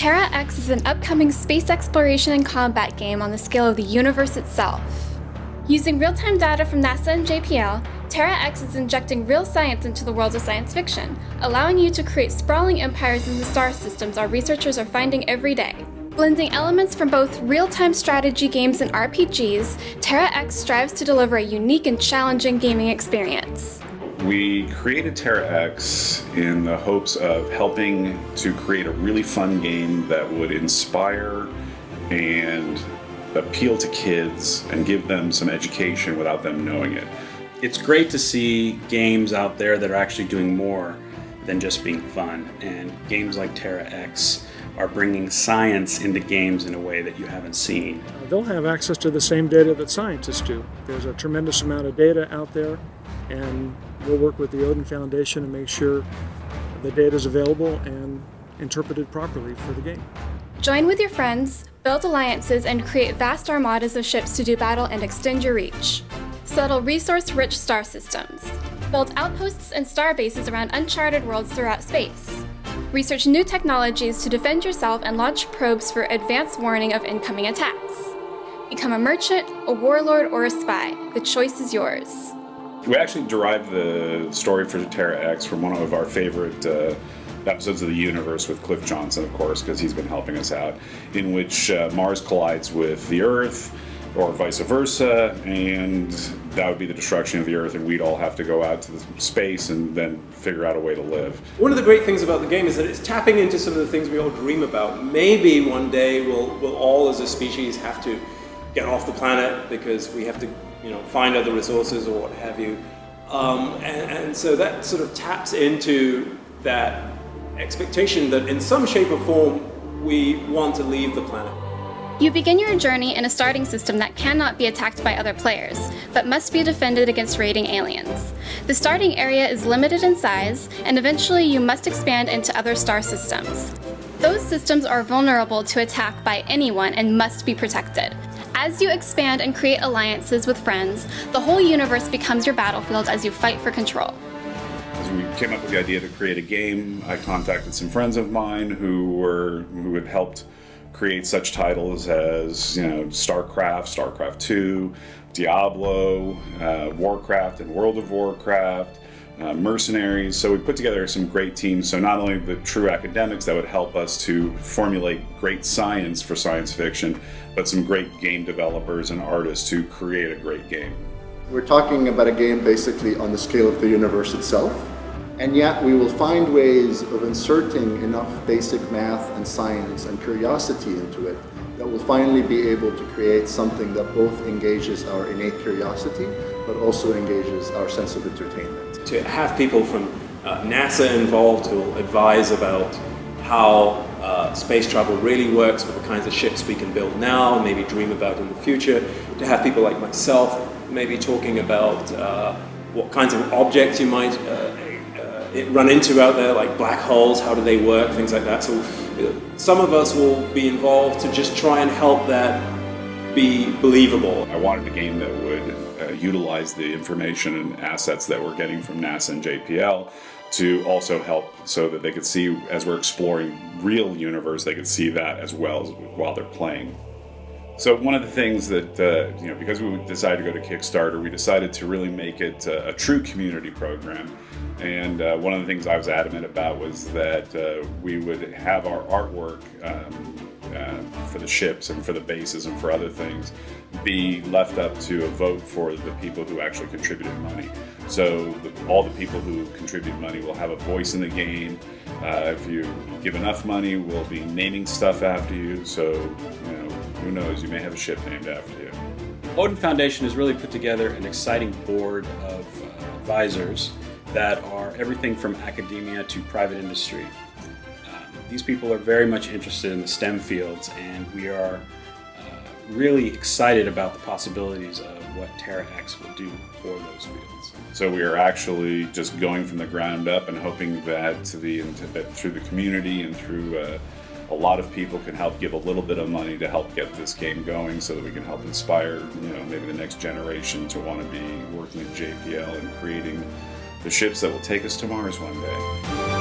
Terra X is an upcoming space exploration and combat game on the scale of the universe itself. Using real-time data from NASA and JPL, Terra X is injecting real science into the world of science fiction, allowing you to create sprawling empires in the star systems our researchers are finding every day. Blending elements from both real-time strategy games and RPGs, Terra X strives to deliver a unique and challenging gaming experience. We created Terra X in the hopes of helping to create a really fun game that would inspire and appeal to kids and give them some education without them knowing it. It's great to see games out there that are actually doing more than just being fun, and games like Terra X are bringing science into games in a way that you haven't seen. They'll have access to the same data that scientists do. There's a tremendous amount of data out there, and we'll work with the Odin Foundation to make sure the data is available and interpreted properly for the game. Join with your friends, build alliances, and create vast armadas of ships to do battle and extend your reach. Settle resource-rich star systems. Build outposts and star bases around uncharted worlds throughout space. Research new technologies to defend yourself and launch probes for advanced warning of incoming attacks. Become a merchant, a warlord, or a spy. The choice is yours. We actually derived the story for Terra X from one of our favorite episodes of the universe with Cliff Johnson, of course, because he's been helping us out, in which Mars collides with the Earth, or vice versa, and that would be the destruction of the Earth, and we'd all have to go out to the space and then figure out a way to live. One of the great things about the game is that it's tapping into some of the things we all dream about. Maybe one day we'll all as a species have to get off the planet because we have to, find other resources or what have you. And so that sort of taps into that expectation that in some shape or form we want to leave the planet. You begin your journey in a starting system that cannot be attacked by other players, but must be defended against raiding aliens. The starting area is limited in size, and eventually you must expand into other star systems. Those systems are vulnerable to attack by anyone and must be protected. As you expand and create alliances with friends, the whole universe becomes your battlefield as you fight for control. As we came up with the idea to create a game, I contacted some friends of mine who had helped create such titles as StarCraft, StarCraft 2, Diablo, Warcraft and World of Warcraft, Mercenaries. So we put together some great teams. So not only the true academics that would help us to formulate great science for science fiction, but some great game developers and artists to create a great game. We're talking about a game basically on the scale of the universe itself, and yet we will find ways of inserting enough basic math and science and curiosity into it that will finally be able to create something that both engages our innate curiosity but also engages our sense of entertainment. To have people from NASA involved who will advise about how space travel really works with the kinds of ships we can build now and maybe dream about in the future. To have people like myself maybe talking about what kinds of objects you might run into out there, like black holes, how do they work, things like that. So some of us will be involved to just try and help that be believable. I wanted a game that would utilize the information and assets that we're getting from NASA and JPL to also help so that they could see, as we're exploring real universe, they could see that as well as while they're playing. So one of the things that, because we decided to go to Kickstarter, we decided to really make it a true community program. And one of the things I was adamant about was that we would have our artwork for the ships and for the bases and for other things be left up to a vote for the people who actually contributed money. So all the people who contribute money will have a voice in the game. If you give enough money, we'll be naming stuff after you. So, who knows, you may have a ship named after you. Odin Foundation has really put together an exciting board of advisors that are everything from academia to private industry. These people are very much interested in the STEM fields, and we are really excited about the possibilities of what Terra X will do for those fields. So we are actually just going from the ground up and hoping that through the community and through a lot of people can help give a little bit of money to help get this game going so that we can help inspire maybe the next generation to want to be working at JPL and creating the ships that will take us to Mars one day.